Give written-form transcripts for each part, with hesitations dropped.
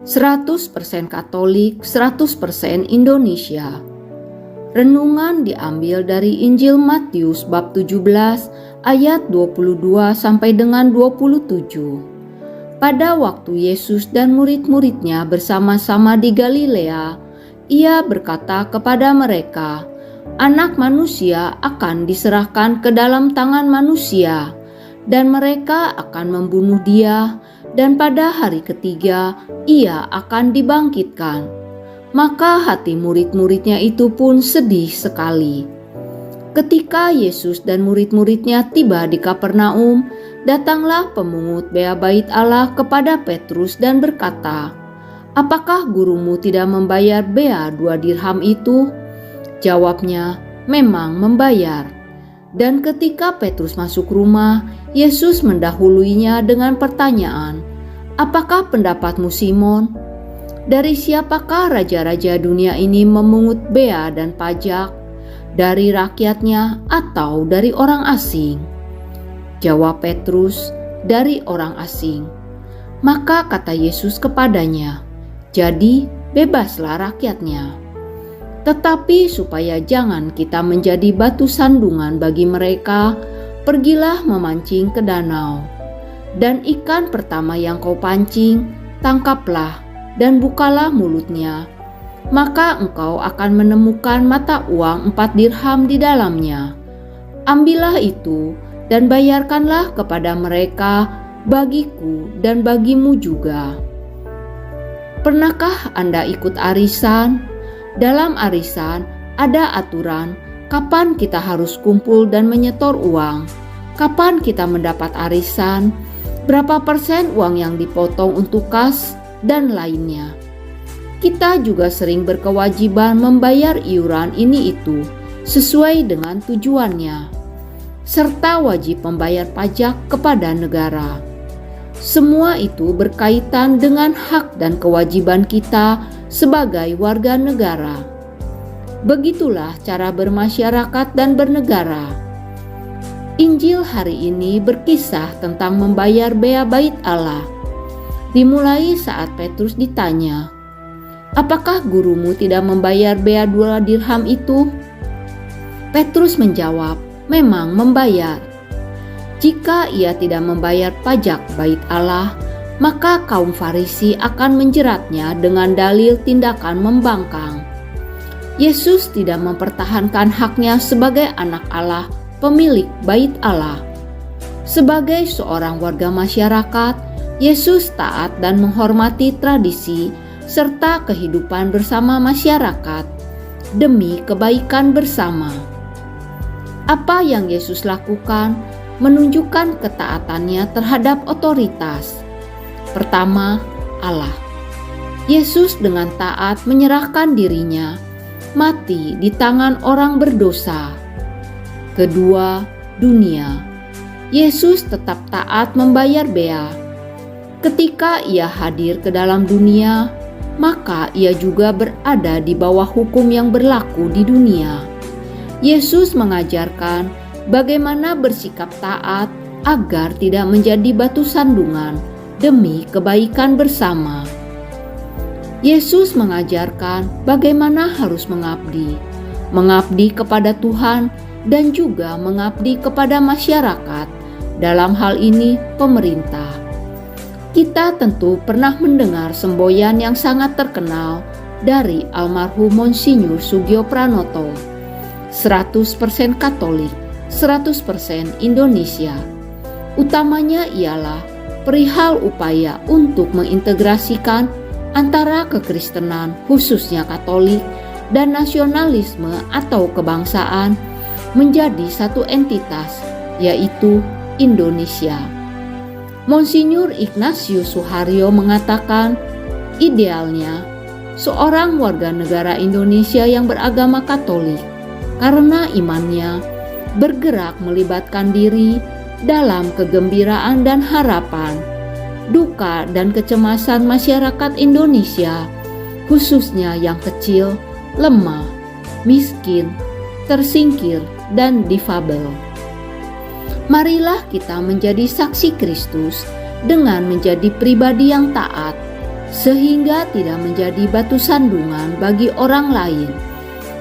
100% Katolik, 100% Indonesia. Renungan diambil dari Injil Matius bab 17 ayat 22 sampai dengan 27. Pada waktu Yesus dan murid-muridnya bersama-sama di Galilea, Ia berkata kepada mereka, "Anak manusia akan diserahkan ke dalam tangan manusia, dan mereka akan membunuh Dia, dan pada hari ketiga Ia akan dibangkitkan." Maka hati murid-muridnya itu pun sedih sekali. Ketika Yesus dan murid-muridnya tiba di Kapernaum, datanglah pemungut bea bait Allah kepada Petrus dan berkata, "Apakah gurumu tidak membayar bea 2 dirham itu?" Jawabnya, "Memang membayar." Dan ketika Petrus masuk rumah, Yesus mendahuluinya dengan pertanyaan, "Apakah pendapatmu, Simon? Dari siapakah raja-raja dunia ini memungut bea dan pajak? Dari rakyatnya atau dari orang asing?" Jawab Petrus, "Dari orang asing." Maka kata Yesus kepadanya, "Jadi bebaslah rakyatnya. Tetapi supaya jangan kita menjadi batu sandungan bagi mereka, pergilah memancing ke danau. Dan ikan pertama yang kau pancing, tangkaplah dan bukalah mulutnya. Maka engkau akan menemukan mata uang 4 dirham di dalamnya. Ambillah itu dan bayarkanlah kepada mereka, bagiku dan bagimu juga." Pernahkah Anda ikut arisan? Dalam arisan ada aturan kapan kita harus kumpul dan menyetor uang, kapan kita mendapat arisan, berapa persen uang yang dipotong untuk kas, dan lainnya. Kita juga sering berkewajiban membayar iuran ini itu sesuai dengan tujuannya, serta wajib membayar pajak kepada negara. Semua itu berkaitan dengan hak dan kewajiban kita sebagai warga negara. Begitulah cara bermasyarakat dan bernegara. Injil hari ini berkisah tentang membayar bea bait Allah. Dimulai saat Petrus ditanya, "Apakah gurumu tidak membayar bea 2 dirham itu?" Petrus menjawab, "Memang membayar." Jika ia tidak membayar pajak bait Allah, maka kaum Farisi akan menjeratnya dengan dalil tindakan membangkang. Yesus tidak mempertahankan haknya sebagai anak Allah, pemilik bait Allah. Sebagai seorang warga masyarakat, Yesus taat dan menghormati tradisi serta kehidupan bersama masyarakat demi kebaikan bersama. Apa yang Yesus lakukan menunjukkan ketaatannya terhadap otoritas. Pertama, Allah. Yesus dengan taat menyerahkan dirinya mati di tangan orang berdosa. Kedua, dunia. Yesus tetap taat membayar bea. Ketika ia hadir ke dalam dunia, maka ia juga berada di bawah hukum yang berlaku di dunia. Yesus mengajarkan bagaimana bersikap taat agar tidak menjadi batu sandungan demi kebaikan bersama. Yesus mengajarkan bagaimana harus mengabdi kepada Tuhan dan juga mengabdi kepada masyarakat, dalam hal ini pemerintah. Kita tentu pernah mendengar semboyan yang sangat terkenal dari almarhum Monsinyur Sugio Pranoto, 100% Katolik, 100% Indonesia. Utamanya ialah perihal upaya untuk mengintegrasikan antara kekristenan, khususnya Katolik, dan nasionalisme atau kebangsaan menjadi satu entitas, yaitu Indonesia. Monsinyur Ignatius Suharyo mengatakan, idealnya seorang warga negara Indonesia yang beragama Katolik karena imannya bergerak melibatkan diri dalam kegembiraan dan harapan, duka dan kecemasan masyarakat Indonesia, khususnya yang kecil, lemah, miskin, tersingkir, dan difabel. Marilah kita menjadi saksi Kristus dengan menjadi pribadi yang taat, sehingga tidak menjadi batu sandungan bagi orang lain,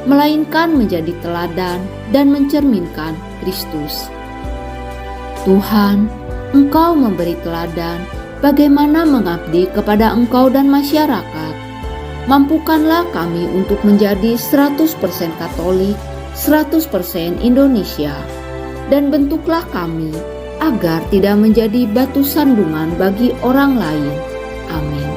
melainkan menjadi teladan dan mencerminkan Kristus. Tuhan, Engkau memberi teladan bagaimana mengabdi kepada Engkau dan masyarakat. Mampukanlah kami untuk menjadi 100% Katolik, 100% Indonesia, dan bentuklah kami agar tidak menjadi batu sandungan bagi orang lain. Amin.